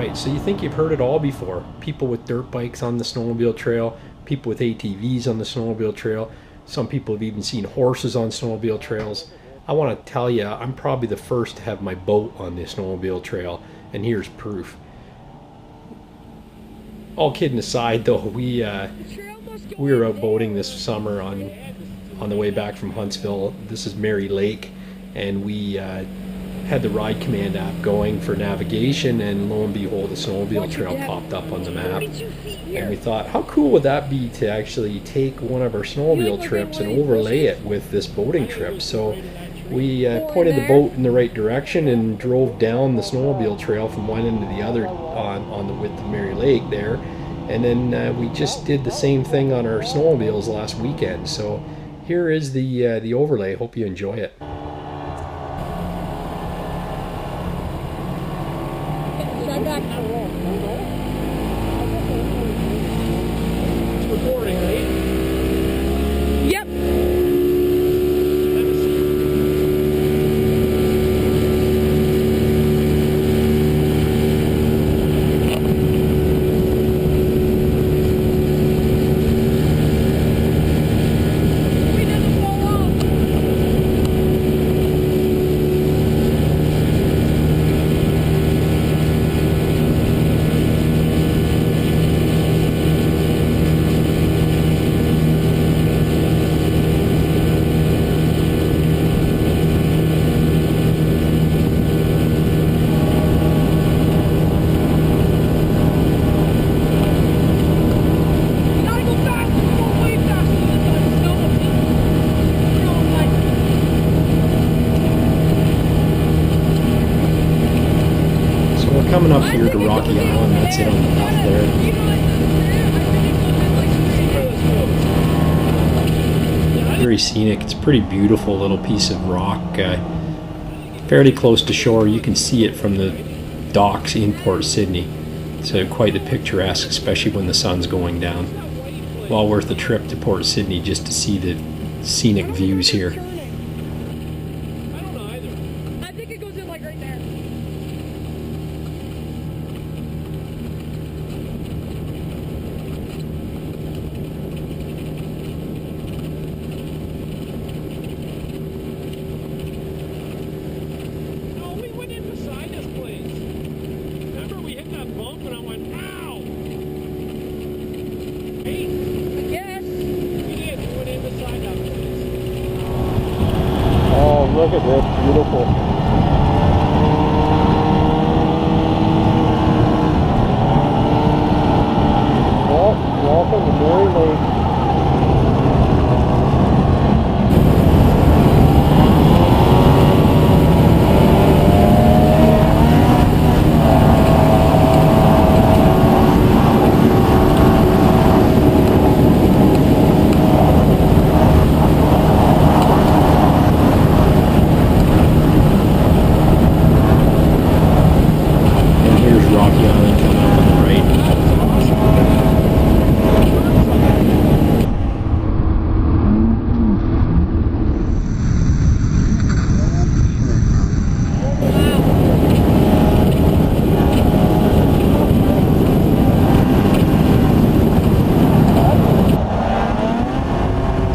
Alright, so you think you've heard it all before. People with dirt bikes on the snowmobile trail, people with ATVs on the snowmobile trail, some people have even seen horses on snowmobile trails. I want to tell you, I'm probably the first to have my boat on the snowmobile trail, and here's proof. All kidding aside though, we were out boating this summer on the way back from Huntsville. This is Mary Lake, and we had the Ride Command app going for navigation, and lo and behold, the snowmobile trail popped up on the map. And we thought, how cool would that be to actually take one of our snowmobile trips and overlay it with this boating trip? So we pointed the boat in the right direction and drove down the snowmobile trail from one end to the other on the width of Mary Lake there. And then we just did the same thing on our snowmobiles last weekend. So here is the overlay. Hope you enjoy it. Recording, right? Yep. Coming up here to Rocky Island, that's it on the left there. Very scenic. It's a pretty beautiful little piece of rock, fairly close to shore. You can see it from the docks in Port Sydney. So quite the picturesque, especially when the sun's going down. Well worth a trip to Port Sydney just to see the scenic views here. I don't know either. I think it goes in like right there. Oh, look at this, beautiful. Well, welcome to Mary Lake.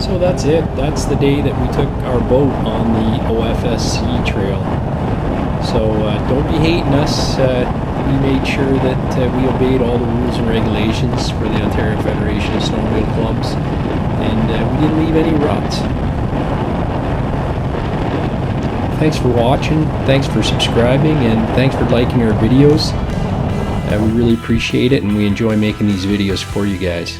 So that's it. That's the day that we took our boat on the OFSC trail. So don't be hating us. We made sure that we obeyed all the rules and regulations for the Ontario Federation of Snowmobile Clubs, and we didn't leave any ruts. Thanks for watching, thanks for subscribing, and thanks for liking our videos. We really appreciate it, and we enjoy making these videos for you guys.